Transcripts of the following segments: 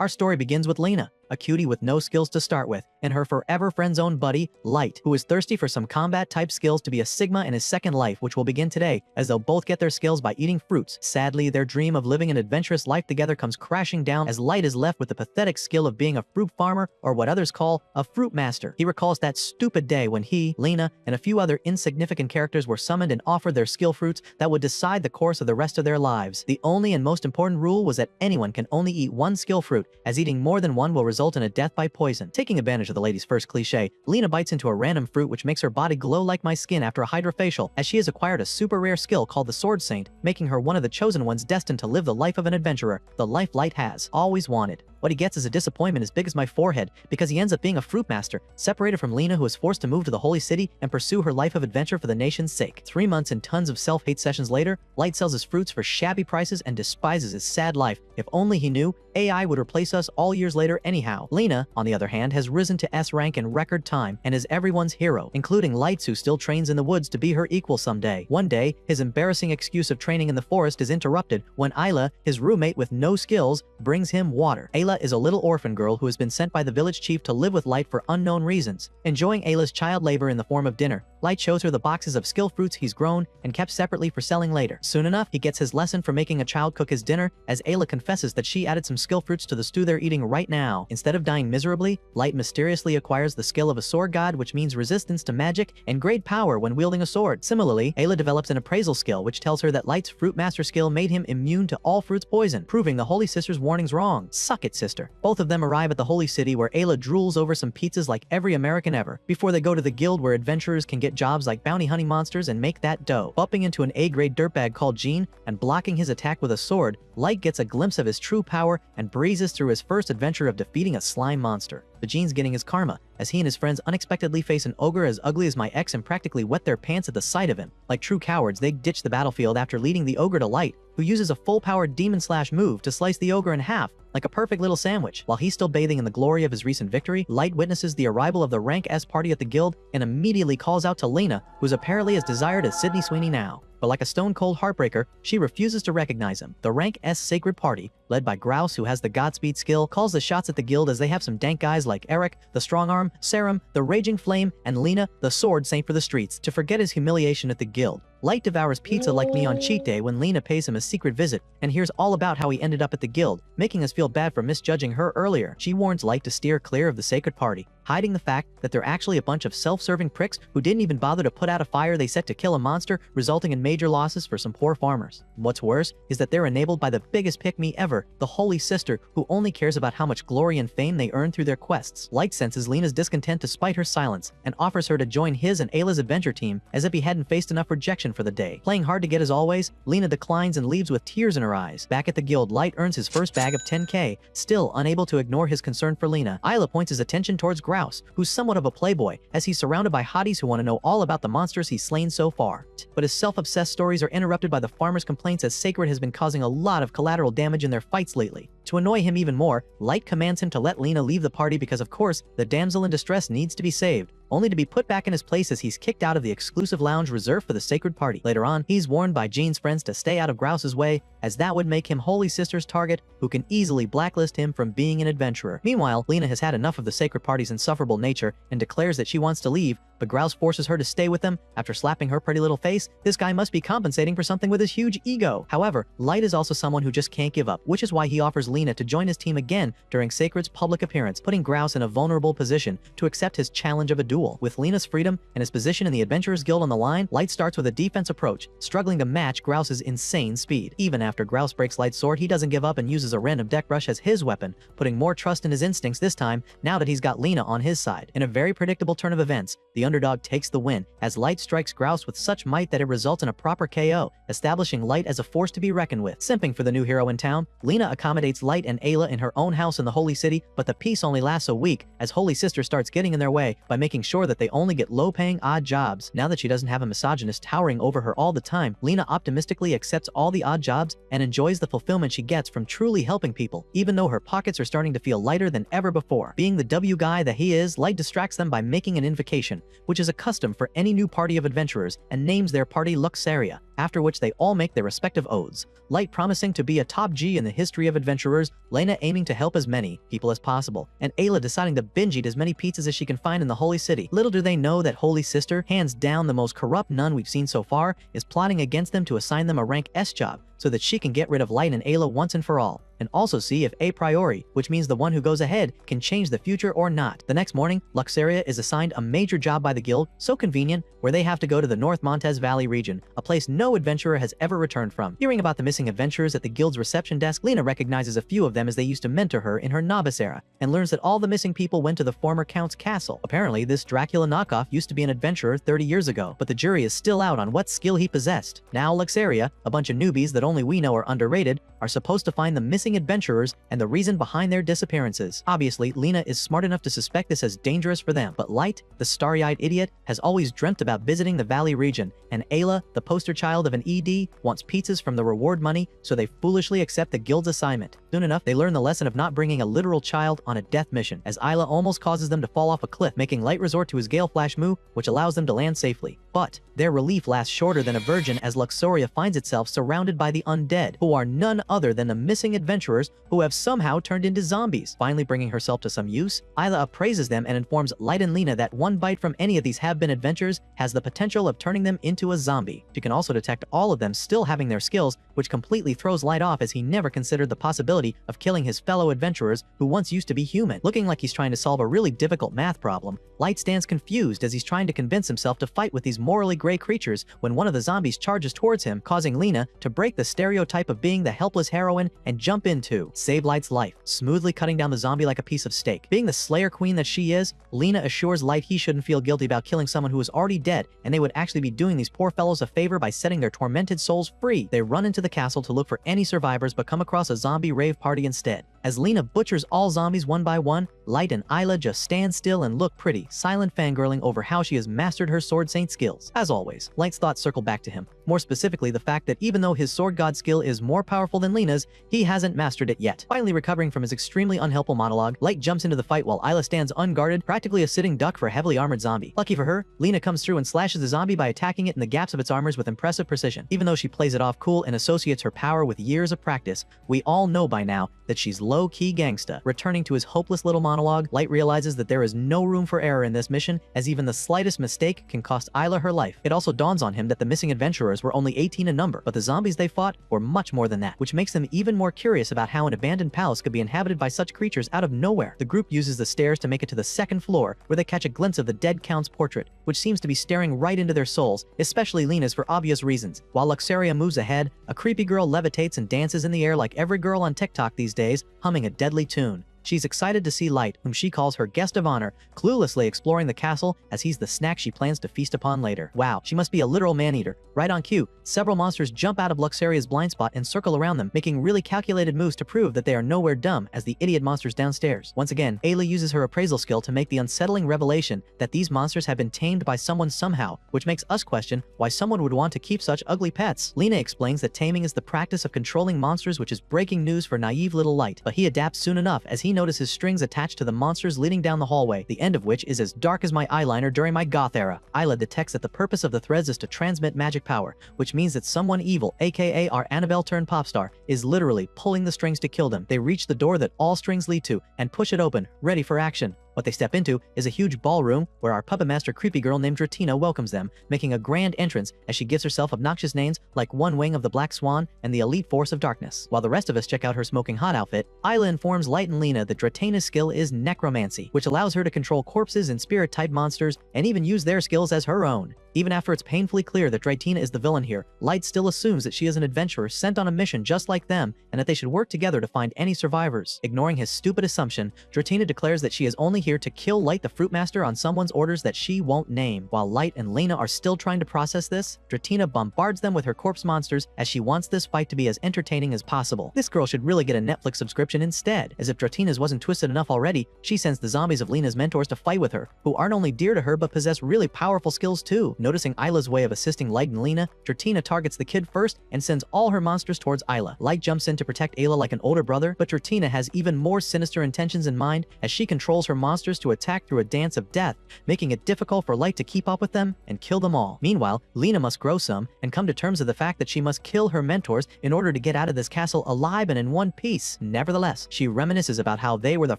Our story begins with Lena, a cutie with no skills to start with, and her forever friend-zoned buddy, Light, who is thirsty for some combat-type skills to be a Sigma in his second life, which will begin today, as they'll both get their skills by eating fruits. Sadly, their dream of living an adventurous life together comes crashing down as Light is left with the pathetic skill of being a fruit farmer, or what others call a fruit master. He recalls that stupid day when he, Lena, and a few other insignificant characters were summoned and offered their skill fruits that would decide the course of the rest of their lives. The only and most important rule was that anyone can only eat one skill fruit, as eating more than one will result in a death by poison. Taking advantage of the lady's first cliche, Lena bites into a random fruit which makes her body glow like my skin after a hydrofacial, as she has acquired a super rare skill called the Sword Saint, making her one of the chosen ones destined to live the life of an adventurer, the life Light has always wanted. What he gets is a disappointment as big as my forehead, because he ends up being a fruit master, separated from Lena, who is forced to move to the Holy City and pursue her life of adventure for the nation's sake. 3 months and tons of self-hate sessions later, Light sells his fruits for shabby prices and despises his sad life. If only he knew, AI would replace us all years later anyhow. Lena, on the other hand, has risen to S rank in record time and is everyone's hero, including Light's, who still trains in the woods to be her equal someday. One day, his embarrassing excuse of training in the forest is interrupted when Ayla, his roommate with no skills, brings him water. Ayla is a little orphan girl who has been sent by the village chief to live with Light for unknown reasons. Enjoying Ayla's child labor in the form of dinner, Light shows her the boxes of skill fruits he's grown and kept separately for selling later. Soon enough, he gets his lesson for making a child cook his dinner, as Ayla confesses that she added some skill fruits to the stew they're eating right now. Instead of dying miserably, Light mysteriously acquires the skill of a sword god, which means resistance to magic and great power when wielding a sword. Similarly, Ayla develops an appraisal skill which tells her that Light's fruit master skill made him immune to all fruit's poison, proving the Holy Sister's warnings wrong. Suck it, sister. Both of them arrive at the Holy City, where Ayla drools over some pizzas like every American ever, before they go to the guild where adventurers can get jobs like bounty honey monsters and make that dough. Bumping into an A-grade dirtbag called Gene and blocking his attack with a sword, Light gets a glimpse of his true power and breezes through his first adventure of defeating a slime monster. But Gene's getting his karma, as he and his friends unexpectedly face an ogre as ugly as my ex and practically wet their pants at the sight of him. Like true cowards, they ditch the battlefield after leading the ogre to Light, who uses a full-powered demon slash move to slice the ogre in half, like a perfect little sandwich. While he's still bathing in the glory of his recent victory, Light witnesses the arrival of the Rank S party at the guild and immediately calls out to Lena, who's apparently as desired as Sydney Sweeney now. But like a stone-cold heartbreaker, she refuses to recognize him. The Rank S Sacred Party, led by Grouse, who has the Godspeed skill, calls the shots at the guild as they have some dank guys like Eric, the Strong Arm, Serum, the Raging Flame, and Lena, the Sword Saint for the streets, to forget his humiliation at the guild. Light devours pizza like me on cheat day when Lena pays him a secret visit and hears all about how he ended up at the guild, making us feel bad for misjudging her earlier. She warns Light to steer clear of the sacred party, hiding the fact that they're actually a bunch of self-serving pricks who didn't even bother to put out a fire they set to kill a monster, resulting in major losses for some poor farmers. What's worse is that they're enabled by the biggest pick-me ever, the Holy Sister, who only cares about how much glory and fame they earn through their quests. Light senses Lena's discontent despite her silence and offers her to join his and Ayla's adventure team, as if he hadn't faced enough rejection for the day. Playing hard to get as always, Lena declines and leaves with tears in her eyes. Back at the guild, Light earns his first bag of 10k, still unable to ignore his concern for Lena. Ayla points his attention towards Grouse, who's somewhat of a playboy, as he's surrounded by hotties who want to know all about the monsters he's slain so far. But his self-obsessed stories are interrupted by the farmer's complaints, as Sacred has been causing a lot of collateral damage in their fights lately. To annoy him even more, Light commands him to let Lena leave the party because, of course, the damsel in distress needs to be saved, only to be put back in his place as he's kicked out of the exclusive lounge reserved for the sacred party. Later on, he's warned by Gene's friends to stay out of Grouse's way, as that would make him Holy Sister's target, who can easily blacklist him from being an adventurer. Meanwhile, Lena has had enough of the sacred party's insufferable nature and declares that she wants to leave, but Grouse forces her to stay with them after slapping her pretty little face. This guy must be compensating for something with his huge ego. However, Light is also someone who just can't give up, which is why he offers Lena to join his team again during Sacred's public appearance, putting Grouse in a vulnerable position to accept his challenge of a duel. With Lena's freedom and his position in the Adventurers Guild on the line, Light starts with a defense approach, struggling to match Grouse's insane speed. Even after Grouse breaks Light's sword, he doesn't give up and uses a random deck rush as his weapon, putting more trust in his instincts this time, now that he's got Lena on his side. In a very predictable turn of events, the underdog takes the win, as Light strikes Grouse with such might that it results in a proper KO, establishing Light as a force to be reckoned with. Simping for the new hero in town, Lena accommodates Light and Ayla in her own house in the Holy City, but the peace only lasts a week, as Holy Sister starts getting in their way by making sure that they only get low-paying odd jobs. Now that she doesn't have a misogynist towering over her all the time, Lena optimistically accepts all the odd jobs and enjoys the fulfillment she gets from truly helping people, even though her pockets are starting to feel lighter than ever before. Being the W guy that he is, Light distracts them by making an invocation, which is a custom for any new party of adventurers, and names their party Luxaria, after which they all make their respective oaths. Light promising to be a top G in the history of adventurers, Lena aiming to help as many people as possible, and Ayla deciding to binge eat as many pizzas as she can find in the Holy City. Little do they know that Holy Sister, hands down the most corrupt nun we've seen so far, is plotting against them to assign them a rank S job, so that she can get rid of Light and Ayla once and for all, and also see if a priori, which means the one who goes ahead, can change the future or not. The next morning, Luxaria is assigned a major job by the guild, so convenient, where they have to go to the North Montez Valley region, a place no adventurer has ever returned from. Hearing about the missing adventurers at the guild's reception desk, Lena recognizes a few of them as they used to mentor her in her novice era, and learns that all the missing people went to the former Count's castle. Apparently, this Dracula knockoff used to be an adventurer 30 years ago, but the jury is still out on what skill he possessed. Now Luxaria, a bunch of newbies that only we know are underrated, are supposed to find the missing adventurers and the reason behind their disappearances. Obviously, Lena is smart enough to suspect this as dangerous for them, but Light, the starry-eyed idiot, has always dreamt about visiting the Valley region, and Ayla, the poster child of an ED, wants pizzas from the reward money, so they foolishly accept the guild's assignment. Soon enough, they learn the lesson of not bringing a literal child on a death mission, as Ayla almost causes them to fall off a cliff, making Light resort to his Gale Flash move, which allows them to land safely. But their relief lasts shorter than a virgin as Luxaria finds itself surrounded by the undead, who are none other than the missing adventurers who have somehow turned into zombies. Finally bringing herself to some use, Ayla appraises them and informs Light and Lena that one bite from any of these have-been adventures has the potential of turning them into a zombie. She can also detect all of them still having their skills, which completely throws Light off as he never considered the possibility of killing his fellow adventurers who once used to be human. Looking like he's trying to solve a really difficult math problem, Light stands confused as he's trying to convince himself to fight with these morally gray creatures when one of the zombies charges towards him, causing Lena to break the stereotype of being the helpless heroine and jump in to save Light's life, smoothly cutting down the zombie like a piece of steak. Being the slayer queen that she is, Lena assures Light he shouldn't feel guilty about killing someone who is already dead, and they would actually be doing these poor fellows a favor by setting their tormented souls free. They run into the castle to look for any survivors but come across a zombie rave party instead. As Lena butchers all zombies one by one, Light and Ayla just stand still and look pretty, silent fangirling over how she has mastered her sword saint skills. As always, Light's thoughts circle back to him, more specifically the fact that even though his sword god skill is more powerful than Lena's, he hasn't mastered it yet. Finally recovering from his extremely unhelpful monologue, Light jumps into the fight while Ayla stands unguarded, practically a sitting duck for a heavily armored zombie. Lucky for her, Lena comes through and slashes the zombie by attacking it in the gaps of its armors with impressive precision. Even though she plays it off cool and associates her power with years of practice, we all know by now that she's low-key gangsta. Returning to his hopeless little monologue, Light realizes that there is no room for error in this mission, as even the slightest mistake can cost Ayla her life. It also dawns on him that the missing adventurers were only 18 in number, but the zombies they fought were much more than that, which makes them even more curious about how an abandoned palace could be inhabited by such creatures out of nowhere. The group uses the stairs to make it to the second floor, where they catch a glimpse of the dead Count's portrait, which seems to be staring right into their souls, especially Lena's for obvious reasons. While Luxaria moves ahead, a creepy girl levitates and dances in the air like every girl on TikTok these days, humming a deadly tune. She's excited to see Light, whom she calls her guest of honor, cluelessly exploring the castle as he's the snack she plans to feast upon later. Wow, she must be a literal man-eater. Right on cue, several monsters jump out of Luxaria's blind spot and circle around them, making really calculated moves to prove that they are nowhere dumb as the idiot monsters downstairs. Once again, Ayla uses her appraisal skill to make the unsettling revelation that these monsters have been tamed by someone somehow, which makes us question why someone would want to keep such ugly pets. Lena explains that taming is the practice of controlling monsters, which is breaking news for naive little Light, but he adapts soon enough as he notices strings attached to the monsters leading down the hallway, the end of which is as dark as my eyeliner during my goth era. Ayla detects that the purpose of the threads is to transmit magic power, which means that someone evil, aka our Annabelle turned pop star, is literally pulling the strings to kill them. They reach the door that all strings lead to and push it open, ready for action. What they step into is a huge ballroom where our puppet master creepy girl named Dratina welcomes them, making a grand entrance as she gives herself obnoxious names like One Wing of the Black Swan and the Elite Force of Darkness. While the rest of us check out her smoking hot outfit, Ayla informs Light and Lena that Dratina's skill is necromancy, which allows her to control corpses and spirit-type monsters and even use their skills as her own. Even after it's painfully clear that Dratina is the villain here, Light still assumes that she is an adventurer sent on a mission just like them and that they should work together to find any survivors. Ignoring his stupid assumption, Dratina declares that she is only here to kill Light the Fruit Master on someone's orders that she won't name. While Light and Lena are still trying to process this, Dratina bombards them with her corpse monsters as she wants this fight to be as entertaining as possible. This girl should really get a Netflix subscription instead, as if Dratina's wasn't twisted enough already, she sends the zombies of Lena's mentors to fight with her, who aren't only dear to her but possess really powerful skills too. Noticing Isla's way of assisting Light and Lena, Dratina targets the kid first and sends all her monsters towards Isla. Light jumps in to protect Ayla like an older brother, but Dratina has even more sinister intentions in mind as she controls her monsters to attack through a dance of death, making it difficult for Light to keep up with them and kill them all. Meanwhile, Lena must grow some and come to terms with the fact that she must kill her mentors in order to get out of this castle alive and in one piece. Nevertheless, she reminisces about how they were the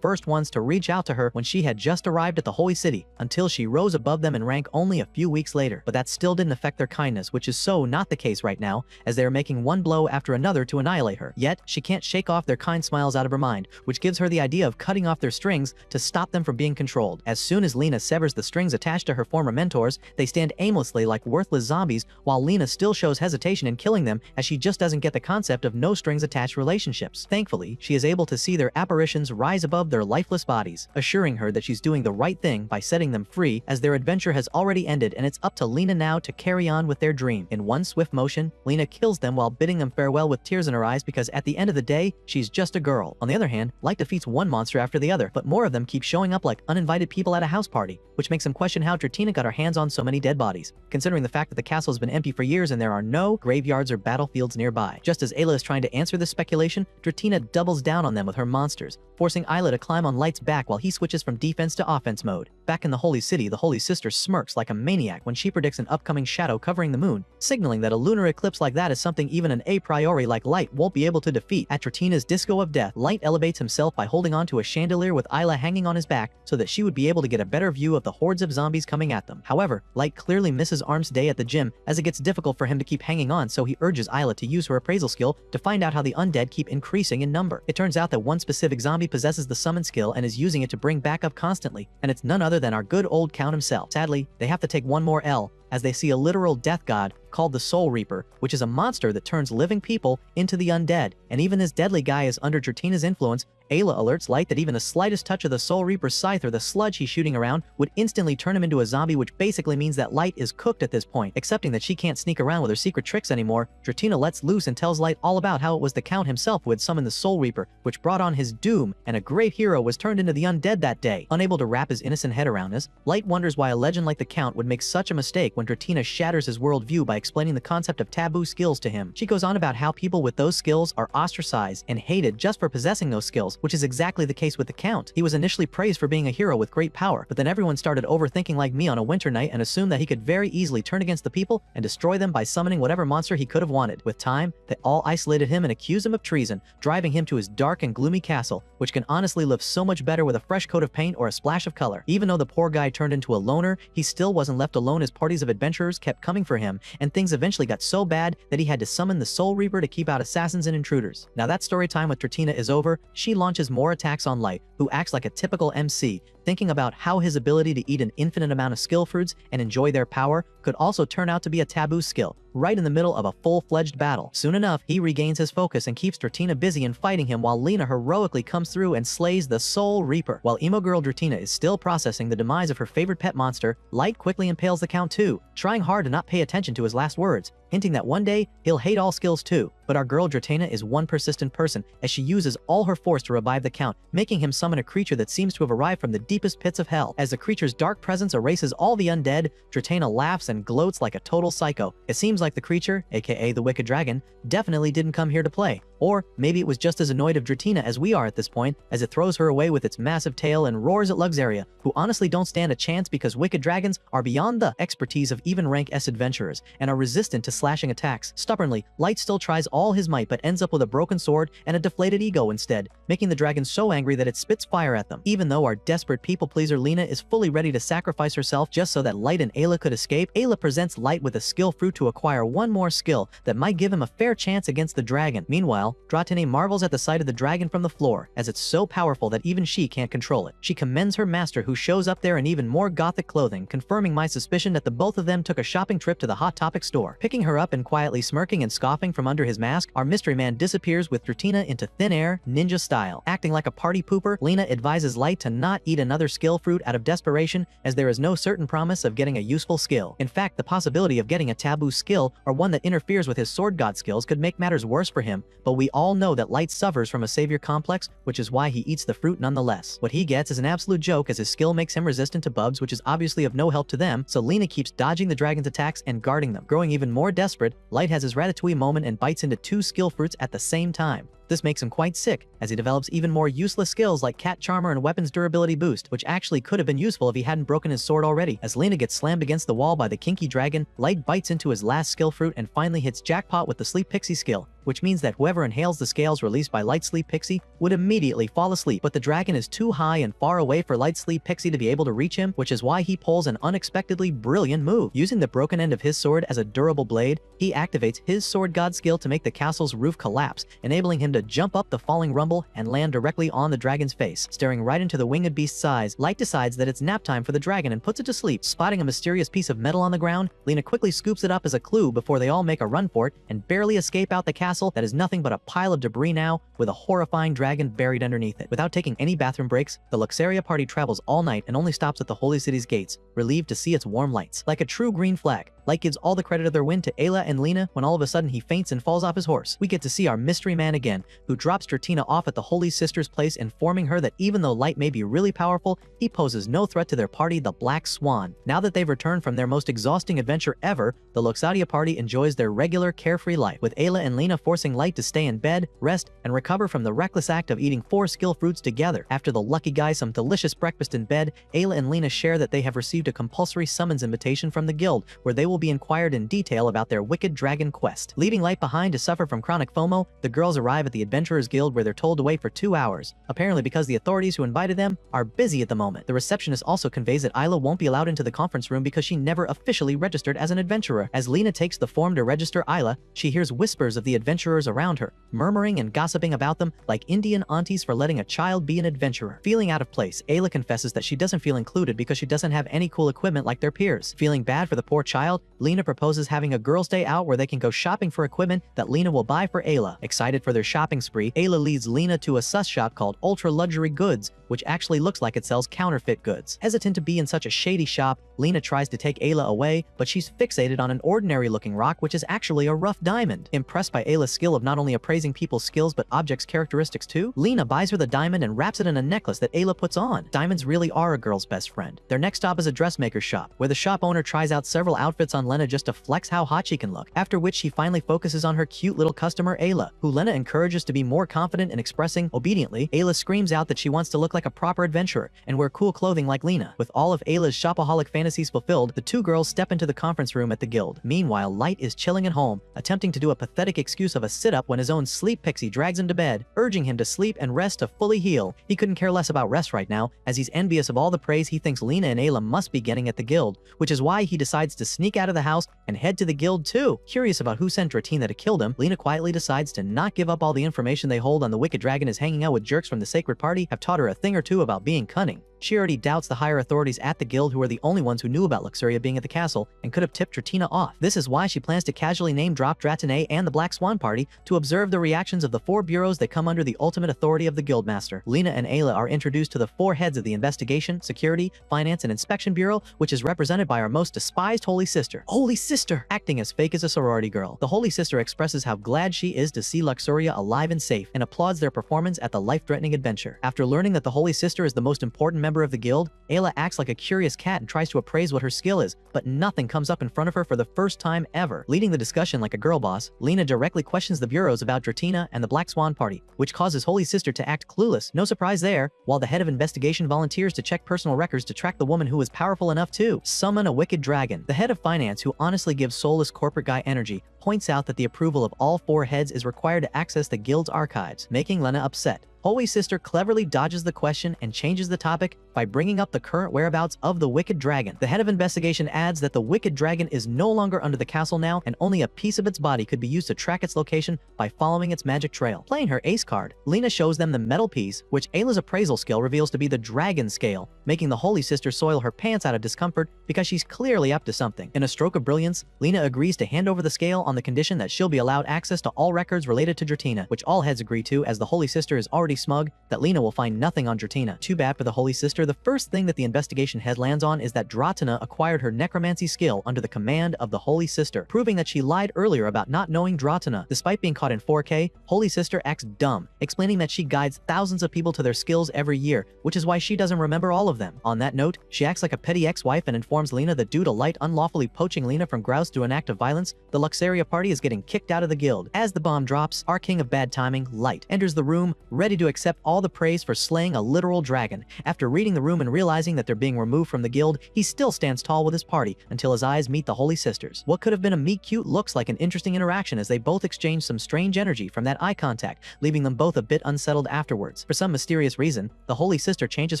first ones to reach out to her when she had just arrived at the Holy City, until she rose above them in rank only a few weeks later. But that still didn't affect their kindness, which is so not the case right now, as they are making one blow after another to annihilate her. Yet, she can't shake off their kind smiles out of her mind, which gives her the idea of cutting off their strings to stop them from being controlled. As soon as Lena severs the strings attached to her former mentors, they stand aimlessly like worthless zombies, while Lena still shows hesitation in killing them as she just doesn't get the concept of no strings attached relationships. Thankfully, she is able to see their apparitions rise above their lifeless bodies, assuring her that she's doing the right thing by setting them free, as their adventure has already ended and it's up to Lena now to carry on with their dream. In one swift motion, Lena kills them while bidding them farewell with tears in her eyes, because at the end of the day, she's just a girl. On the other hand, Light defeats one monster after the other, but more of them keep showing up like uninvited people at a house party, which makes him question how Dratina got her hands on so many dead bodies, considering the fact that the castle has been empty for years and there are no graveyards or battlefields nearby. Just as Ayla is trying to answer this speculation, Dratina doubles down on them with her monsters, forcing Isla to climb on Light's back while he switches from defense to offense mode. Back in the Holy City, the Holy Sister smirks like a maniac when she predicts an upcoming shadow covering the moon, signaling that a lunar eclipse like that is something even an a priori like Light won't be able to defeat. At Dratina's disco of death, Light elevates himself by holding onto a chandelier with Isla hanging on his back so that she would be able to get a better view of the hordes of zombies coming at them. However, Light clearly misses Arm's day at the gym as it gets difficult for him to keep hanging on, so he urges Isla to use her appraisal skill to find out how the undead keep increasing in number. It turns out that one specific zombie possesses the summon skill and is using it to bring back up constantly, and it's none other than our good old Count himself. Sadly, they have to take one more L as they see a literal death god called the Soul Reaper, which is a monster that turns living people into the undead, and even this deadly guy is under Dratina's influence. Ayla alerts Light that even the slightest touch of the Soul Reaper's scythe or the sludge he's shooting around would instantly turn him into a zombie, which basically means that Light is cooked at this point. Accepting that she can't sneak around with her secret tricks anymore, Dratina lets loose and tells Light all about how it was the Count himself who had summoned the Soul Reaper, which brought on his doom, and a great hero was turned into the undead that day. Unable to wrap his innocent head around this, Light wonders why a legend like the Count would make such a mistake when Dratina shatters his worldview by explaining the concept of taboo skills to him. She goes on about how people with those skills are ostracized and hated just for possessing those skills, which is exactly the case with the Count. He was initially praised for being a hero with great power, but then everyone started overthinking like me on a winter night and assumed that he could very easily turn against the people and destroy them by summoning whatever monster he could have wanted. With time, they all isolated him and accused him of treason, driving him to his dark and gloomy castle, which can honestly live so much better with a fresh coat of paint or a splash of color. Even though the poor guy turned into a loner, he still wasn't left alone as parties of adventurers kept coming for him, and things eventually got so bad that he had to summon the Soul Reaper to keep out assassins and intruders. Now that story time with Dratina is over, she launches more attacks on Light, who acts like a typical MC, thinking about how his ability to eat an infinite amount of skill fruits and enjoy their power could also turn out to be a taboo skill, right in the middle of a full-fledged battle. Soon enough, he regains his focus and keeps Dratina busy in fighting him while Lena heroically comes through and slays the Soul Reaper. While emo girl Dratina is still processing the demise of her favorite pet monster, Light quickly impales the Count too, trying hard to not pay attention to his last words, hinting that one day he'll hate all skills too. But our girl Dratina is one persistent person as she uses all her force to revive the Count, making him summon a creature that seems to have arrived from the deepest pits of hell. As the creature's dark presence erases all the undead, Dratina laughs and gloats like a total psycho. It seems like the creature, aka the Wicked Dragon, definitely didn't come here to play. Or maybe it was just as annoyed of Dratina as we are at this point, as it throws her away with its massive tail and roars at Luxaria, who honestly don't stand a chance because wicked dragons are beyond the expertise of even rank S adventurers and are resistant to slashing attacks. Stubbornly, Light still tries all his might but ends up with a broken sword and a deflated ego instead, making the dragon so angry that it spits fire at them. Even though our desperate people-pleaser Lena is fully ready to sacrifice herself just so that Light and Ayla could escape, Ayla presents Light with a skill fruit to acquire one more skill that might give him a fair chance against the dragon. Meanwhile, Dratina marvels at the sight of the dragon from the floor, as it's so powerful that even she can't control it. She commends her master, who shows up there in even more gothic clothing, confirming my suspicion that the both of them took a shopping trip to the Hot Topic store. Picking her up and quietly smirking and scoffing from under his mask, our mystery man disappears with Dratina into thin air, ninja style. Acting like a party pooper, Lena advises Light to not eat another skill fruit out of desperation, as there is no certain promise of getting a useful skill. In fact, the possibility of getting a taboo skill or one that interferes with his sword god skills could make matters worse for him, but we we all know that Light suffers from a savior complex, which is why he eats the fruit nonetheless. What he gets is an absolute joke as his skill makes him resistant to bugs, which is obviously of no help to them, so Lena keeps dodging the dragon's attacks and guarding them. Growing even more desperate, Light has his Ratatouille moment and bites into 2 skill fruits at the same time. This makes him quite sick, as he develops even more useless skills like Cat Charmer and Weapons Durability Boost, which actually could have been useful if he hadn't broken his sword already. As Lena gets slammed against the wall by the kinky dragon, Light bites into his last skill fruit and finally hits jackpot with the Sleep Pixie skill, which means that whoever inhales the scales released by Light Sleep Pixie would immediately fall asleep. But the dragon is too high and far away for Light Sleep Pixie to be able to reach him, which is why he pulls an unexpectedly brilliant move. Using the broken end of his sword as a durable blade, he activates his Sword God skill to make the castle's roof collapse, enabling him to jump up the falling rumble and land directly on the dragon's face. Staring right into the winged beast's eyes, Light decides that it's nap time for the dragon and puts it to sleep. Spotting a mysterious piece of metal on the ground, Lena quickly scoops it up as a clue before they all make a run for it and barely escape out the castle that is nothing but a pile of debris now, with a horrifying dragon buried underneath it. Without taking any bathroom breaks, the Luxaria party travels all night and only stops at the Holy City's gates, relieved to see its warm lights. Like a true green flag, Light gives all the credit of their win to Ayla and Lena when all of a sudden he faints and falls off his horse. We get to see our mystery man again, who drops Dratina off at the Holy Sister's place, informing her that even though Light may be really powerful, he poses no threat to their party, the Black Swan. Now that they've returned from their most exhausting adventure ever, the Luxaria party enjoys their regular carefree life, with Ayla and Lena forcing Light to stay in bed, rest, and recover from the reckless act of eating 4 skill fruits together. After the lucky guy some delicious breakfast in bed, Ayla and Lena share that they have received a compulsory summons invitation from the guild, where they will be inquired in detail about their wicked dragon quest. Leaving Light behind to suffer from chronic FOMO, the girls arrive at the Adventurers Guild, where they're told to wait for 2 hours, apparently because the authorities who invited them are busy at the moment. The receptionist also conveys that Ayla won't be allowed into the conference room because she never officially registered as an adventurer. As Lena takes the form to register Ayla, she hears whispers of the adventurers around her, murmuring and gossiping about them like Indian aunties for letting a child be an adventurer. Feeling out of place, Ayla confesses that she doesn't feel included because she doesn't have any cool equipment like their peers. Feeling bad for the poor child, Lena proposes having a girls' day out where they can go shopping for equipment that Lena will buy for Ayla. Excited for their shopping spree, Ayla leads Lena to a sus shop called Ultra Luxury Goods, which actually looks like it sells counterfeit goods. Hesitant to be in such a shady shop, Lena tries to take Ayla away, but she's fixated on an ordinary-looking rock which is actually a rough diamond. Impressed by Ayla's skill of not only appraising people's skills but objects' characteristics too, Lena buys her the diamond and wraps it in a necklace that Ayla puts on. Diamonds really are a girl's best friend. Their next stop is a dressmaker's shop, where the shop owner tries out several outfits on Lena just to flex how hot she can look, after which she finally focuses on her cute little customer Ayla, who Lena encourages to be more confident in expressing. Obediently, Ayla screams out that she wants to look like a proper adventurer and wear cool clothing like Lena. With all of Ayla's shopaholic fantasies fulfilled, the 2 girls step into the conference room at the guild. Meanwhile, Light is chilling at home, attempting to do a pathetic excuse of a sit-up when his own sleep pixie drags him to bed, urging him to sleep and rest to fully heal. He couldn't care less about rest right now, as he's envious of all the praise he thinks Lena and Ayla must be getting at the guild, which is why he decides to sneak out of the house and head to the guild too. Curious about who sent Dratina to kill him, Lena quietly decides to not give up all the information they hold on the wicked dragon, as hanging out with jerks from the sacred party have taught her a thing or two about being cunning. She already doubts the higher authorities at the guild, who are the only ones who knew about Luxuria being at the castle and could have tipped Dratina off. This is why she plans to casually name drop Dratine and the Black Swan party to observe the reactions of the 4 bureaus that come under the ultimate authority of the guildmaster. Lena and Ayla are introduced to the 4 heads of the Investigation, Security, Finance, and Inspection Bureau, which is represented by our most despised Holy Sister. Holy Sister! Acting as fake as a sorority girl, the Holy Sister expresses how glad she is to see Luxuria alive and safe, and applauds their performance at the life-threatening adventure. After learning that the Holy Sister is the most important member of the guild, Ayla acts like a curious cat and tries to appraise what her skill is, but nothing comes up in front of her for the first time ever. Leading the discussion like a girl boss, Lena directly questions the bureaus about Dratina and the Black Swan party, which causes Holy Sister to act clueless. No surprise there, while the head of investigation volunteers to check personal records to track the woman who is powerful enough to summon a wicked dragon. The head of finance, who honestly gives soulless corporate guy energy, points out that the approval of all 4 heads is required to access the guild's archives, making Lena upset. Holy Sister cleverly dodges the question and changes the topic by bringing up the current whereabouts of the wicked dragon. The head of investigation adds that the wicked dragon is no longer under the castle now, and only a piece of its body could be used to track its location by following its magic trail. Playing her ace card, Lena shows them the metal piece, which Ayla's appraisal skill reveals to be the dragon scale, making the Holy Sister soil her pants out of discomfort because she's clearly up to something. In a stroke of brilliance, Lena agrees to hand over the scale on the condition that she'll be allowed access to all records related to Dratina, which all heads agree to, as the Holy Sister is already pretty smug that Lena will find nothing on Dratina. Too bad for the Holy Sister. The first thing that the investigation head lands on is that Dratina acquired her necromancy skill under the command of the Holy Sister, proving that she lied earlier about not knowing Dratina. Despite being caught in 4K, Holy Sister acts dumb, explaining that she guides thousands of people to their skills every year, which is why she doesn't remember all of them. On that note, she acts like a petty ex-wife and informs Lena that due to Light unlawfully poaching Lena from Grouse through an act of violence, the Luxaria party is getting kicked out of the guild. As the bomb drops, our king of bad timing, Light, enters the room, ready to accept all the praise for slaying a literal dragon. After reading the room and realizing that they're being removed from the guild, he still stands tall with his party until his eyes meet the Holy Sisters. What could have been a meet-cute looks like an interesting interaction as they both exchange some strange energy from that eye contact, leaving them both a bit unsettled afterwards. For some mysterious reason, the Holy Sister changes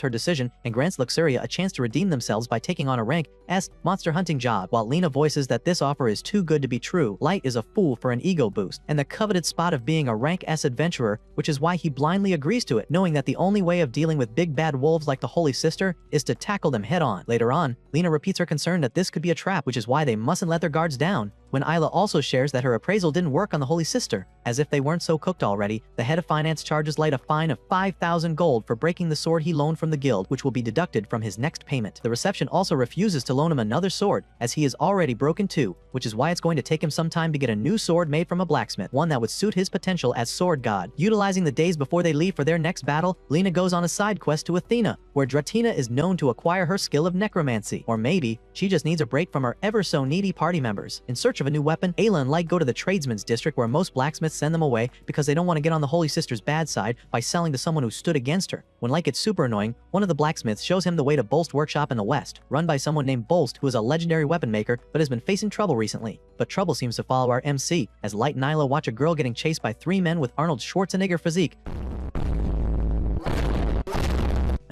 her decision and grants Luxaria a chance to redeem themselves by taking on a rank S monster hunting job. While Lena voices that this offer is too good to be true, Light is a fool for an ego boost and the coveted spot of being a rank S adventurer, which is why he blindly agrees to it, knowing that the only way of dealing with big bad wolves like the Holy Sister is to tackle them head on. Later on, Lena repeats her concern that this could be a trap, which is why they mustn't let their guards down, when Isla also shares that her appraisal didn't work on the Holy Sister. As if they weren't so cooked already, the head of finance charges Light a fine of 5,000 gold for breaking the sword he loaned from the guild, which will be deducted from his next payment. The reception also refuses to loan him another sword, as he is already broken too, which is why it's going to take him some time to get a new sword made from a blacksmith, one that would suit his potential as sword god. Utilizing the days before they leave for their next battle, Lena goes on a side quest to Athena, where Dratina is known to acquire her skill of necromancy. Or maybe she just needs a break from her ever so needy party members. In search of a new weapon, Ayla and Light go to the tradesman's district, where most blacksmiths send them away because they don't want to get on the Holy Sister's bad side by selling to someone who stood against her. When Light gets super annoying, one of the blacksmiths shows him the way to Bolst's workshop in the west, run by someone named Bolst, who is a legendary weapon maker but has been facing trouble recently. But trouble seems to follow our MC, as Light and Isla watch a girl getting chased by 3 men with Arnold Schwarzenegger physique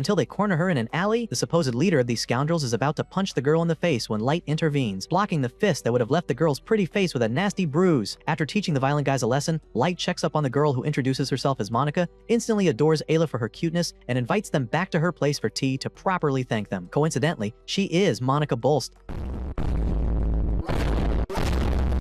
until they corner her in an alley. The supposed leader of these scoundrels is about to punch the girl in the face when Light intervenes, blocking the fist that would have left the girl's pretty face with a nasty bruise. After teaching the violent guys a lesson, Light checks up on the girl, who introduces herself as Monica, instantly adores Ayla for her cuteness, and invites them back to her place for tea to properly thank them. Coincidentally, she is Monica Bolst,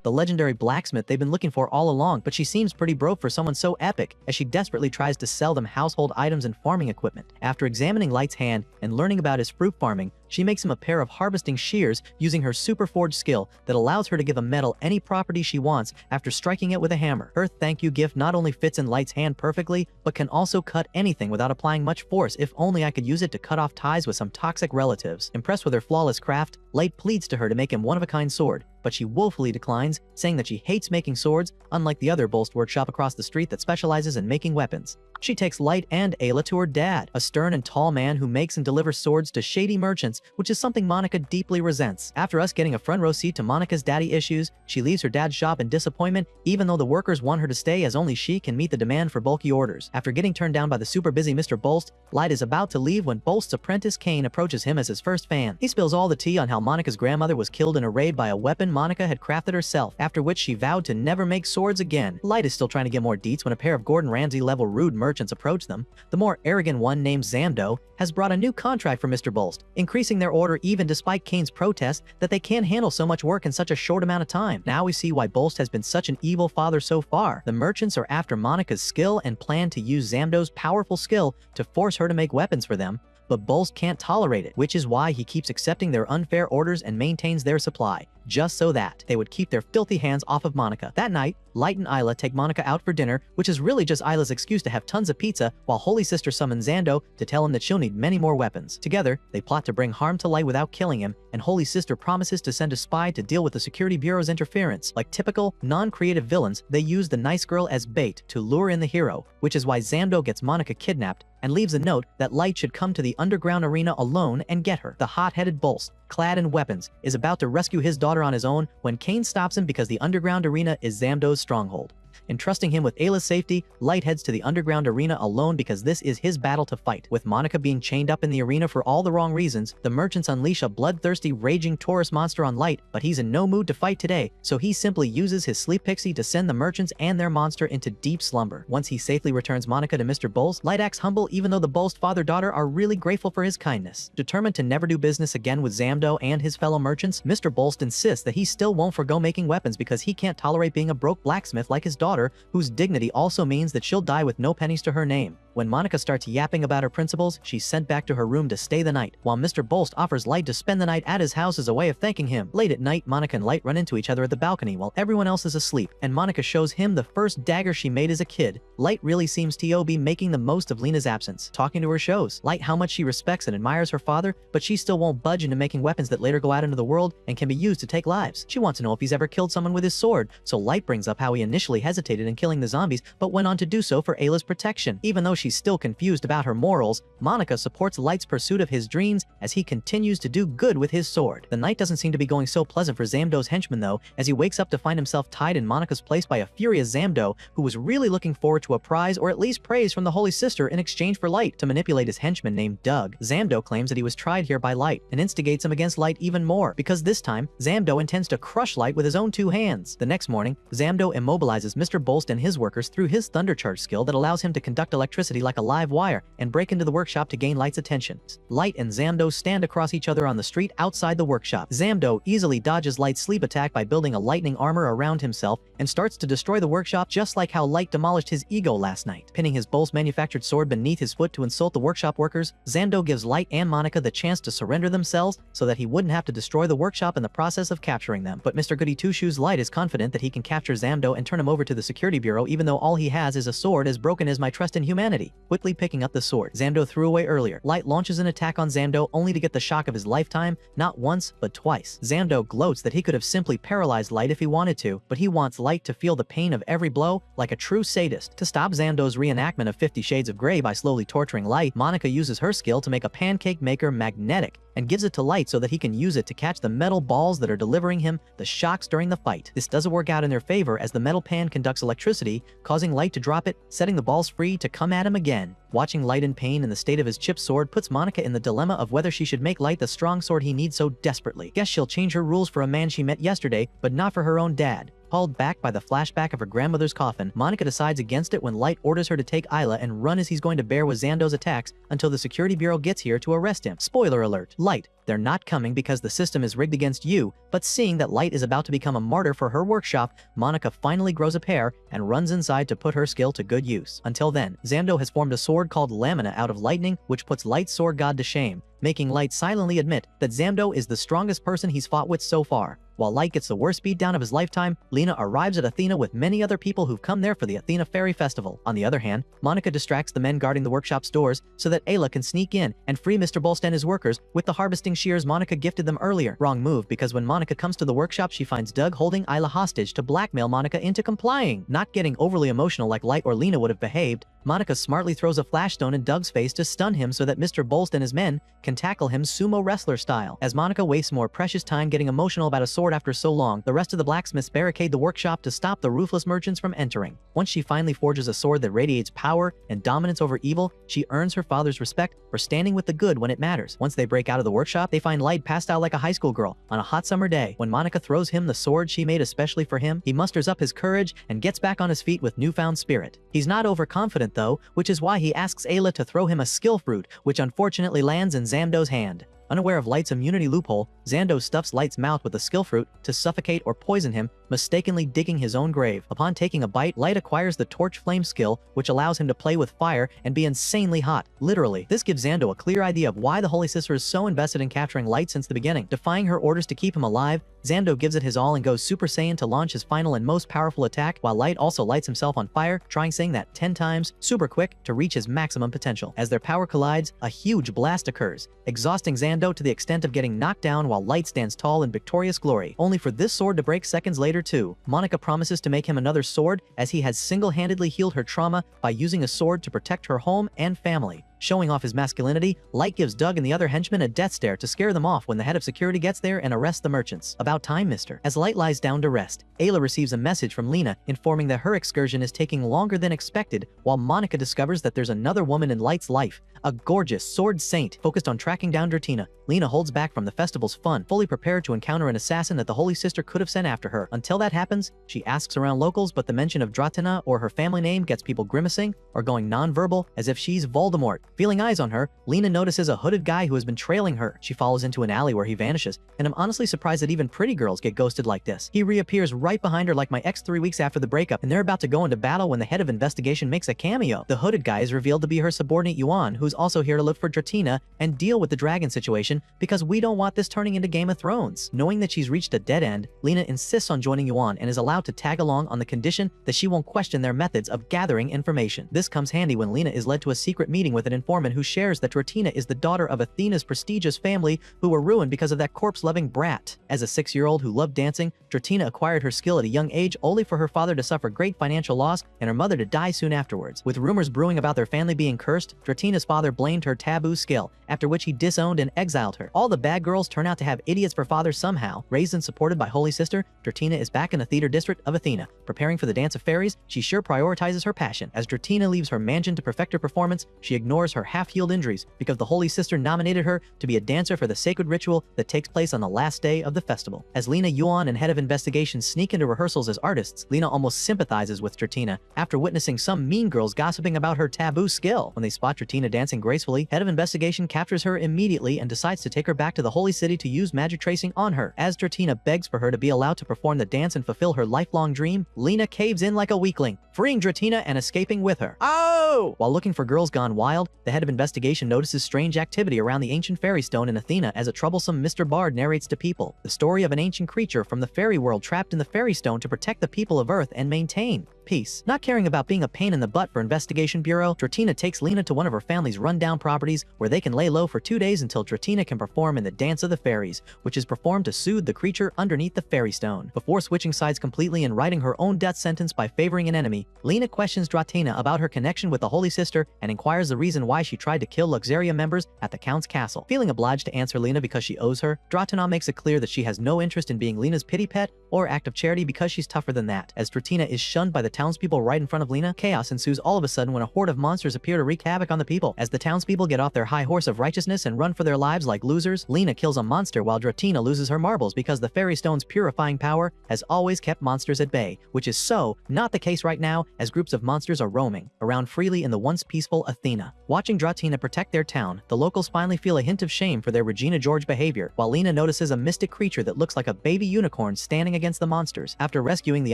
the legendary blacksmith they've been looking for all along, but she seems pretty broke for someone so epic, as she desperately tries to sell them household items and farming equipment. After examining Light's hand and learning about his fruit farming, she makes him a pair of harvesting shears using her super forge skill that allows her to give a metal any property she wants after striking it with a hammer. Her thank you gift not only fits in Light's hand perfectly, but can also cut anything without applying much force. If only I could use it to cut off ties with some toxic relatives. Impressed with her flawless craft, Light pleads to her to make him one-of-a-kind sword, but she woefully declines, saying that she hates making swords, unlike the other Bolst workshop across the street that specializes in making weapons. She takes Light and Ayla to her dad, a stern and tall man who makes and delivers swords to shady merchants, which is something Monica deeply resents. After us getting a front row seat to Monica's daddy issues, she leaves her dad's shop in disappointment, even though the workers want her to stay, as only she can meet the demand for bulky orders. After getting turned down by the super busy Mr. Bolst, Light is about to leave when Bolst's apprentice Kane approaches him as his first fan. He spills all the tea on how Monica's grandmother was killed in a raid by a weapon Monica had crafted herself, after which she vowed to never make swords again. Light is still trying to get more deets when a pair of Gordon Ramsay-level rude merchants approach them. The more arrogant one, named Zamdo, has brought a new contract for Mr. Bolst, increasing their order even despite Kane's protest that they can't handle so much work in such a short amount of time. Now we see why Bolst has been such an evil father so far. The merchants are after Monica's skill and plan to use Zamdo's powerful skill to force her to make weapons for them, but Bolst can't tolerate it, which is why he keeps accepting their unfair orders and maintains their supply, just so that they would keep their filthy hands off of Monica. That night, Light and Isla take Monica out for dinner, which is really just Isla's excuse to have tons of pizza, while Holy Sister summons Zando to tell him that she'll need many more weapons. Together, they plot to bring harm to Light without killing him, and Holy Sister promises to send a spy to deal with the Security Bureau's interference. Like typical, non-creative villains, they use the nice girl as bait to lure in the hero, which is why Zando gets Monica kidnapped and leaves a note that Light should come to the underground arena alone and get her. The hot-headed Bolst, clad in weapons, is about to rescue his daughter on his own when Kane stops him because the underground arena is Zamdo's stronghold. Entrusting him with Ayla's safety, Light heads to the underground arena alone because this is his battle to fight. With Monica being chained up in the arena for all the wrong reasons, the merchants unleash a bloodthirsty, raging Taurus monster on Light, but he's in no mood to fight today, so he simply uses his sleep pixie to send the merchants and their monster into deep slumber. Once he safely returns Monica to Mr. Bolst, Light acts humble even though the Bolst father-daughter are really grateful for his kindness. Determined to never do business again with Zamdo and his fellow merchants, Mr. Bolst insists that he still won't forgo making weapons because he can't tolerate being a broke blacksmith like his daughter, whose dignity also means that she'll die with no pennies to her name. When Monica starts yapping about her principles, she's sent back to her room to stay the night, while Mr. Bolst offers Light to spend the night at his house as a way of thanking him. Late at night, Monica and Light run into each other at the balcony while everyone else is asleep, and Monica shows him the first dagger she made as a kid. Light really seems to be making the most of Lena's absence. Talking to her shows Light how much she respects and admires her father, but she still won't budge into making weapons that later go out into the world and can be used to take lives. She wants to know if he's ever killed someone with his sword, so Light brings up how he initially hesitated in killing the zombies, but went on to do so for Ayla's protection. Even though she's still confused about her morals, Monica supports Light's pursuit of his dreams as he continues to do good with his sword. The night doesn't seem to be going so pleasant for Zamdo's henchman though, as he wakes up to find himself tied in Monica's place by a furious Zamdo who was really looking forward to a prize or at least praise from the Holy Sister in exchange for Light. To manipulate his henchman named Doug, Zamdo claims that he was tried here by Light and instigates him against Light even more, because this time, Zamdo intends to crush Light with his own 2 hands. The next morning, Zamdo immobilizes Mr. Bolst and his workers through his Thunder Charge skill that allows him to conduct electricity like a live wire and break into the workshop to gain Light's attention. Light and Zamdo stand across each other on the street outside the workshop. Zamdo easily dodges Light's sleep attack by building a lightning armor around himself and starts to destroy the workshop just like how Light demolished his ego last night. Pinning his Bolst manufactured sword beneath his foot to insult the workshop workers, Zamdo gives Light and Monica the chance to surrender themselves so that he wouldn't have to destroy the workshop in the process of capturing them. But Mr. Goody Two-Shoes Light is confident that he can capture Zamdo and turn him over to the security bureau even though all he has is a sword as broken as my trust in humanity. Quickly picking up the sword Zamdo threw away earlier, Light launches an attack on Zamdo only to get the shock of his lifetime, not once, but twice. Zamdo gloats that he could have simply paralyzed Light if he wanted to, but he wants Light to feel the pain of every blow like a true sadist. To stop Zamdo's reenactment of 50 Shades of Grey by slowly torturing Light, Monica uses her skill to make a pancake maker magnetic and gives it to Light so that he can use it to catch the metal balls that are delivering him the shocks during the fight. This doesn't work out in their favor as the metal pan conducts electricity, causing Light to drop it, setting the balls free to come at him again. Watching Light in pain in the state of his chipped sword puts Monica in the dilemma of whether she should make Light the strong sword he needs so desperately. Guess she'll change her rules for a man she met yesterday, but not for her own dad. Hauled back by the flashback of her grandmother's coffin, Monica decides against it when Light orders her to take Ayla and run as he's going to bear with Zamdo's attacks until the security bureau gets here to arrest him. Spoiler alert. Light, they're not coming because the system is rigged against you, but seeing that Light is about to become a martyr for her workshop, Monica finally grows a pair and runs inside to put her skill to good use. Until then, Zamdo has formed a sword called Lamina out of lightning, which puts Light's sword god to shame, making Light silently admit that Zamdo is the strongest person he's fought with so far. While Light gets the worst beatdown of his lifetime, Lena arrives at Athena with many other people who've come there for the Athena Fairy Festival. On the other hand, Monica distracts the men guarding the workshop's doors so that Ayla can sneak in and free Mr. Bolst and his workers with the harvesting shears Monica gifted them earlier. Wrong move, because when Monica comes to the workshop, she finds Doug holding Ayla hostage to blackmail Monica into complying. Not getting overly emotional like Light or Lena would have behaved, Monica smartly throws a flashstone in Doug's face to stun him so that Mr. Bolst and his men can tackle him sumo wrestler style. As Monica wastes more precious time getting emotional about a sword after so long, the rest of the blacksmiths barricade the workshop to stop the ruthless merchants from entering. Once she finally forges a sword that radiates power and dominance over evil, she earns her father's respect for standing with the good when it matters. Once they break out of the workshop, they find Light passed out like a high school girl on a hot summer day. When Monica throws him the sword she made especially for him, he musters up his courage and gets back on his feet with newfound spirit. He's not overconfident though, which is why he asks Ayla to throw him a skill fruit, which unfortunately lands in Zamdo's hand. Unaware of Light's immunity loophole, Zamdo stuffs Light's mouth with the skill fruit to suffocate or poison him, mistakenly digging his own grave. Upon taking a bite, Light acquires the torch flame skill, which allows him to play with fire and be insanely hot, literally. This gives Zamdo a clear idea of why the Holy Sister is so invested in capturing Light since the beginning. Defying her orders to keep him alive, Zamdo gives it his all and goes Super Saiyan to launch his final and most powerful attack, while Light also lights himself on fire, trying saying that 10 times, super quick, to reach his maximum potential. As their power collides, a huge blast occurs, exhausting Zamdo to the extent of getting knocked down while Light stands tall in victorious glory, only for this sword to break seconds later too. Monica promises to make him another sword, as he has single-handedly healed her trauma by using a sword to protect her home and family. Showing off his masculinity, Light gives Doug and the other henchmen a death stare to scare them off when the head of security gets there and arrests the merchants. About time, mister. As Light lies down to rest, Ayla receives a message from Lena informing that her excursion is taking longer than expected, while Monica discovers that there's another woman in Light's life, a gorgeous sword saint focused on tracking down Dirtina. Lena holds back from the festival's fun, fully prepared to encounter an assassin that the Holy Sister could have sent after her. Until that happens, she asks around locals, but the mention of Dratina or her family name gets people grimacing or going non-verbal as if she's Voldemort. Feeling eyes on her, Lena notices a hooded guy who has been trailing her. She follows into an alley where he vanishes, and I'm honestly surprised that even pretty girls get ghosted like this. He reappears right behind her like my ex 3 weeks after the breakup, and they're about to go into battle when the head of investigation makes a cameo. The hooded guy is revealed to be her subordinate Yuan, who's also here to look for Dratina and deal with the dragon situation because we don't want this turning into Game of Thrones. Knowing that she's reached a dead end, Lena insists on joining Yuan and is allowed to tag along on the condition that she won't question their methods of gathering information. This comes handy when Lena is led to a secret meeting with an informant who shares that Dratina is the daughter of Athena's prestigious family who were ruined because of that corpse-loving brat. As a 6-year-old who loved dancing, Dratina acquired her skill at a young age only for her father to suffer great financial loss and her mother to die soon afterwards. With rumors brewing about their family being cursed, Dratina's father blamed her taboo skill, after which he disowned and exiled her. All the bad girls turn out to have idiots for fathers somehow. Raised and supported by Holy Sister, Dratina is back in the theater district of Athena. Preparing for the Dance of Fairies, she sure prioritizes her passion. As Dratina leaves her mansion to perfect her performance, she ignores her half-healed injuries because the Holy Sister nominated her to be a dancer for the sacred ritual that takes place on the last day of the festival. As Lena, Yuan, and Head of Investigation sneak into rehearsals as artists, Lena almost sympathizes with Dratina after witnessing some mean girls gossiping about her taboo skill. When they spot Dratina dancing gracefully, Head of Investigation captures her immediately and decides to take her back to the Holy City to use magic tracing on her. As Dratina begs for her to be allowed to perform the dance and fulfill her lifelong dream, Lena caves in like a weakling, freeing Dratina and escaping with her. Oh! While looking for girls gone wild, the Head of Investigation notices strange activity around the ancient fairy stone in Athena as a troublesome Mr. Bard narrates to people the story of an ancient creature from the fairy world trapped in the fairy stone to protect the people of Earth and maintain peace. Not caring about being a pain in the butt for Investigation Bureau, Dratina takes Lena to one of her family's rundown properties where they can lay low for 2 days until Dratina can perform in the Dance of the Fairies, which is performed to soothe the creature underneath the fairy stone. Before switching sides completely and writing her own death sentence by favoring an enemy, Lena questions Dratina about her connection with the Holy Sister and inquires the reason why she tried to kill Luxaria members at the Count's castle. Feeling obliged to answer Lena because she owes her, Dratina makes it clear that she has no interest in being Lena's pity pet or act of charity because she's tougher than that. As Dratina is shunned by the townspeople right in front of Lena, chaos ensues all of a sudden when a horde of monsters appear to wreak havoc on the people. As the townspeople get off their high horse of righteousness and run for their lives like losers, Lena kills a monster while Dratina loses her marbles because the fairy stone's purifying power has always kept monsters at bay, which is so not the case right now as groups of monsters are roaming around freely in the once peaceful Athena. Watching Dratina protect their town, the locals finally feel a hint of shame for their Regina George behavior, while Lena notices a mystic creature that looks like a baby unicorn standing against the monsters. After rescuing the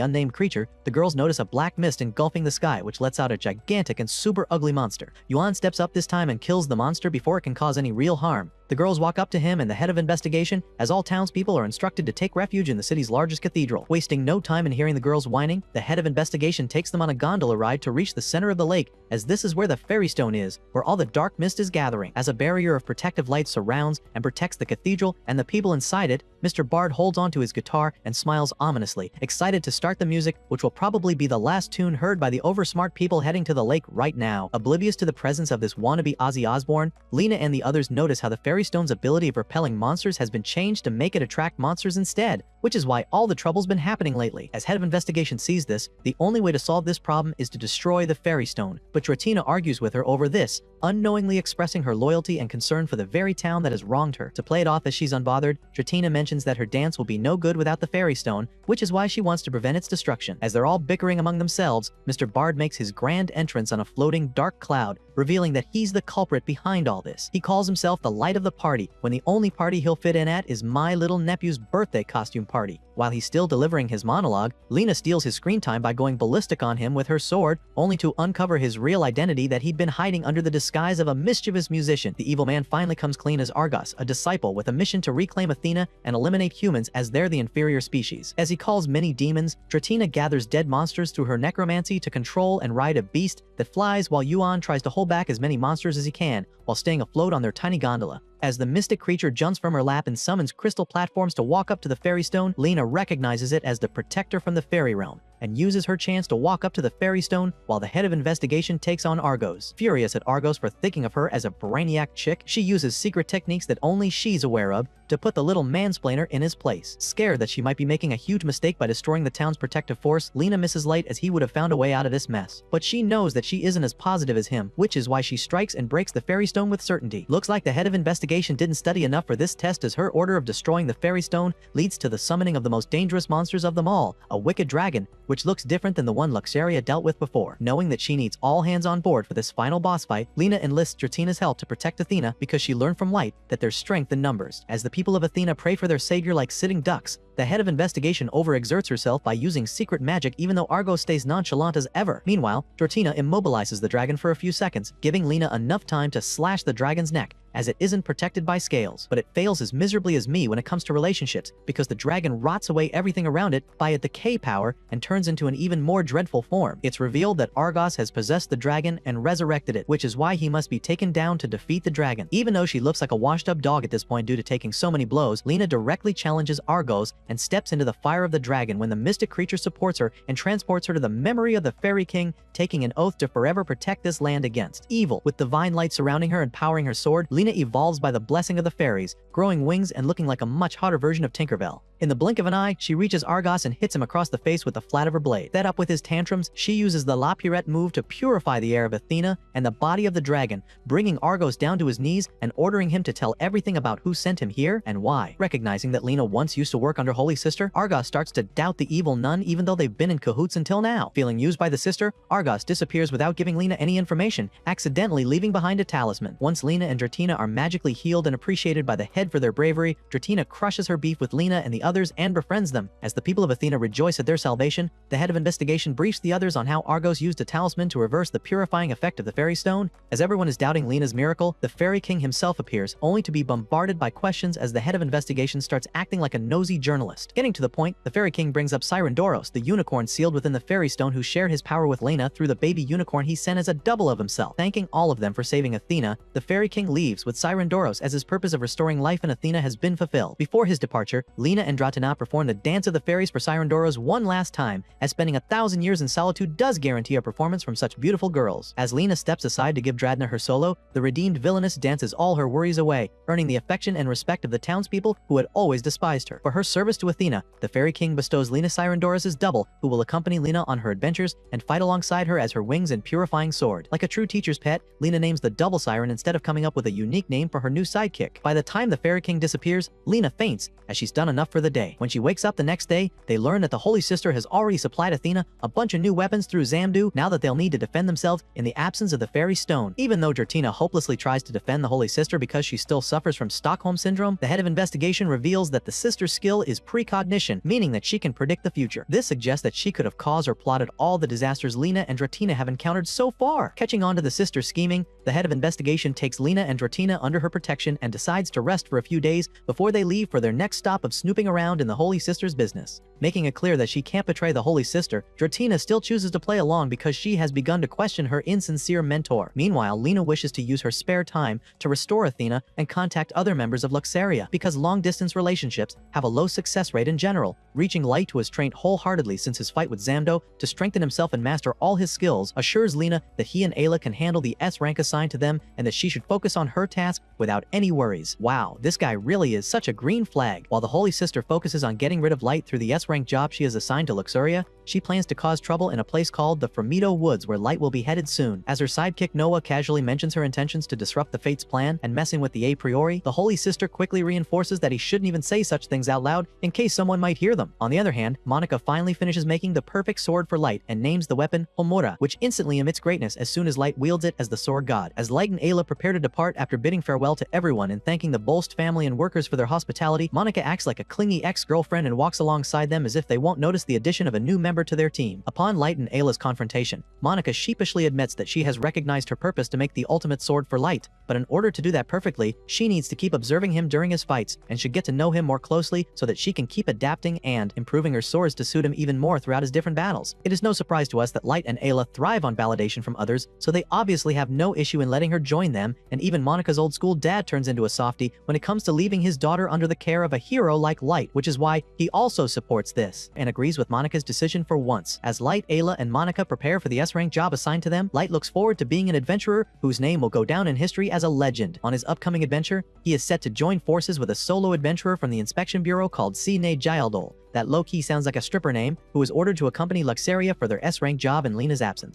unnamed creature, the girls notice a black mist engulfing the sky, which lets out a gigantic and super ugly monster. Yuan steps up this time and kills the monster before it can cause any real harm. The girls walk up to him and the Head of Investigation, as all townspeople are instructed to take refuge in the city's largest cathedral. Wasting no time in hearing the girls whining, the Head of Investigation takes them on a gondola ride to reach the center of the lake, as this is where the fairy stone is, where all the dark mist is gathering. As a barrier of protective light surrounds and protects the cathedral and the people inside it, Mr. Bard holds onto his guitar and smiles ominously, excited to start the music, which will probably be the last tune heard by the oversmart people heading to the lake right now. Oblivious to the presence of this wannabe Ozzy Osbourne, Lena and the others notice how the fairy stone's ability of repelling monsters has been changed to make it attract monsters instead, which is why all the trouble's been happening lately. As Head of Investigation sees this, the only way to solve this problem is to destroy the fairy stone, but Dratina argues with her over this, unknowingly expressing her loyalty and concern for the very town that has wronged her. To play it off as she's unbothered, Dratina mentions that her dance will be no good without the fairy stone, which is why she wants to prevent its destruction. As they're all bickering among themselves, Mr. Bard makes his grand entrance on a floating dark cloud, revealing that he's the culprit behind all this. He calls himself the light of the party, when the only party he'll fit in at is my little nephew's birthday costume party. While he's still delivering his monologue, Lena steals his screen time by going ballistic on him with her sword, only to uncover his real identity that he'd been hiding under the disguise of a mischievous musician. The evil man finally comes clean as Argos, a disciple with a mission to reclaim Athena and eliminate humans as they're the inferior species. As he calls many demons, Dratina gathers dead monsters through her necromancy to control and ride a beast that flies, while Yuan tries to hold back as many monsters as he can while staying afloat on their tiny gondola. As the mystic creature jumps from her lap and summons crystal platforms to walk up to the fairy stone, Lena recognizes it as the protector from the fairy realm and uses her chance to walk up to the fairy stone while the Head of Investigation takes on Argos. Furious at Argos for thinking of her as a brainiac chick, she uses secret techniques that only she's aware of to put the little mansplainer in his place. Scared that she might be making a huge mistake by destroying the town's protective force, Lena misses Light as he would have found a way out of this mess. But she knows that she isn't as positive as him, which is why she strikes and breaks the fairy stone with certainty. Looks like the Head of Investigation didn't study enough for this test, as her order of destroying the fairy stone leads to the summoning of the most dangerous monsters of them all, a wicked dragon which looks different than the one Luxaria dealt with before. Knowing that she needs all hands on board for this final boss fight, Lena enlists Dratina's help to protect Athena because she learned from Light that there's strength in numbers. As the people of Athena pray for their savior like sitting ducks, the head of investigation overexerts herself by using secret magic even though Argo stays nonchalant as ever. Meanwhile, Dratina immobilizes the dragon for a few seconds, giving Lena enough time to slash the dragon's neck, as it isn't protected by scales. But it fails as miserably as me when it comes to relationships, because the dragon rots away everything around it by a decay power and turns into an even more dreadful form. It's revealed that Argos has possessed the dragon and resurrected it, which is why he must be taken down to defeat the dragon. Even though she looks like a washed-up dog at this point due to taking so many blows, Lena directly challenges Argos and steps into the fire of the dragon when the mystic creature supports her and transports her to the memory of the Fairy King, taking an oath to forever protect this land against evil. With divine light surrounding her and powering her sword, Lena evolves by the blessing of the fairies, growing wings and looking like a much hotter version of Tinkerbell. In the blink of an eye, she reaches Argos and hits him across the face with the flat of her blade. Fed up with his tantrums, she uses the La Purette move to purify the air of Athena and the body of the dragon, bringing Argos down to his knees and ordering him to tell everything about who sent him here and why. Recognizing that Lena once used to work under Holy Sister, Argos starts to doubt the evil nun even though they've been in cahoots until now. Feeling used by the sister, Argos disappears without giving Lena any information, accidentally leaving behind a talisman. Once Lena and Dratina are magically healed and appreciated by the head for their bravery, Dratina crushes her beef with Lena and the others and befriends them. As the people of Athena rejoice at their salvation, the head of investigation briefs the others on how Argos used a talisman to reverse the purifying effect of the fairy stone. As everyone is doubting Lena's miracle, the Fairy King himself appears, only to be bombarded by questions as the head of investigation starts acting like a nosy journalist. Getting to the point, the Fairy King brings up Sirendoros, the unicorn sealed within the fairy stone who shared his power with Lena through the baby unicorn he sent as a double of himself. Thanking all of them for saving Athena, the Fairy King leaves with Sirendoros as his purpose of restoring life in Athena has been fulfilled. Before his departure, Lena and Dratina perform the Dance of the Fairies for Sirendoros one last time, as spending 1,000 years in solitude does guarantee a performance from such beautiful girls. As Lena steps aside to give Dratina her solo, the redeemed villainess dances all her worries away, earning the affection and respect of the townspeople who had always despised her. For her service to Athena, the Fairy King bestows Lena Sirendoros' double, who will accompany Lena on her adventures and fight alongside her as her wings and purifying sword. Like a true teacher's pet, Lena names the double Siren instead of coming up with a unique name for her new sidekick. By the time the Fairy King disappears, Lena faints, as she's done enough for the day. When she wakes up the next day, they learn that the Holy Sister has already supplied Athena a bunch of new weapons through Zamdu now that they'll need to defend themselves in the absence of the Fairy Stone. Even though Dratina hopelessly tries to defend the Holy Sister because she still suffers from Stockholm Syndrome, the head of investigation reveals that the sister's skill is precognition, meaning that she can predict the future. This suggests that she could have caused or plotted all the disasters Lena and Dratina have encountered so far. Catching on to the sister's scheming, the head of investigation takes Lena and Dratina under her protection and decides to rest for a few days before they leave for their next stop of snooping around in the Holy Sister's business. Making it clear that she can't betray the Holy Sister, Dratina still chooses to play along because she has begun to question her insincere mentor. Meanwhile, Lena wishes to use her spare time to restore Athena and contact other members of Luxaria, because long-distance relationships have a low success rate in general. Reaching Light, who has trained wholeheartedly since his fight with Zamdo to strengthen himself and master all his skills, assures Lena that he and Ayla can handle the S rank assigned to them and that she should focus on her task without any worries. Wow, this guy really is such a green flag. While the Holy Sister focuses on getting rid of Light through the S-rank job she is assigned to Luxaria, she plans to cause trouble in a place called the Fremito Woods where Light will be headed soon. As her sidekick Noah casually mentions her intentions to disrupt the Fates plan and messing with the a priori, the Holy Sister quickly reinforces that he shouldn't even say such things out loud in case someone might hear them. On the other hand, Monica finally finishes making the perfect sword for Light and names the weapon Homura, which instantly emits greatness as soon as Light wields it as the sword god. As Light and Ayla prepare to depart after bidding farewell to everyone and thanking the Bolst family and workers for their hospitality, Monica acts like a clingy ex-girlfriend and walks alongside them as if they won't notice the addition of a new member to their team. Upon Light and Ayla's confrontation, Monica sheepishly admits that she has recognized her purpose to make the ultimate sword for Light, but in order to do that perfectly, she needs to keep observing him during his fights and should get to know him more closely so that she can keep adapting and improving her swords to suit him even more throughout his different battles. It is no surprise to us that Light and Ayla thrive on validation from others, so they obviously have no issue in letting her join them, and even Monica's old school dad turns into a softie when it comes to leaving his daughter under the care of a hero like Light, which is why he also supports this and agrees with Monica's decision for once. As Light, Ayla, and Monica prepare for the S-rank job assigned to them, Light looks forward to being an adventurer whose name will go down in history as a legend. On his upcoming adventure, he is set to join forces with a solo adventurer from the Inspection Bureau called Sine Jayaldol. That low-key sounds like a stripper name, who is ordered to accompany Luxaria for their S-rank job in Lena's absence.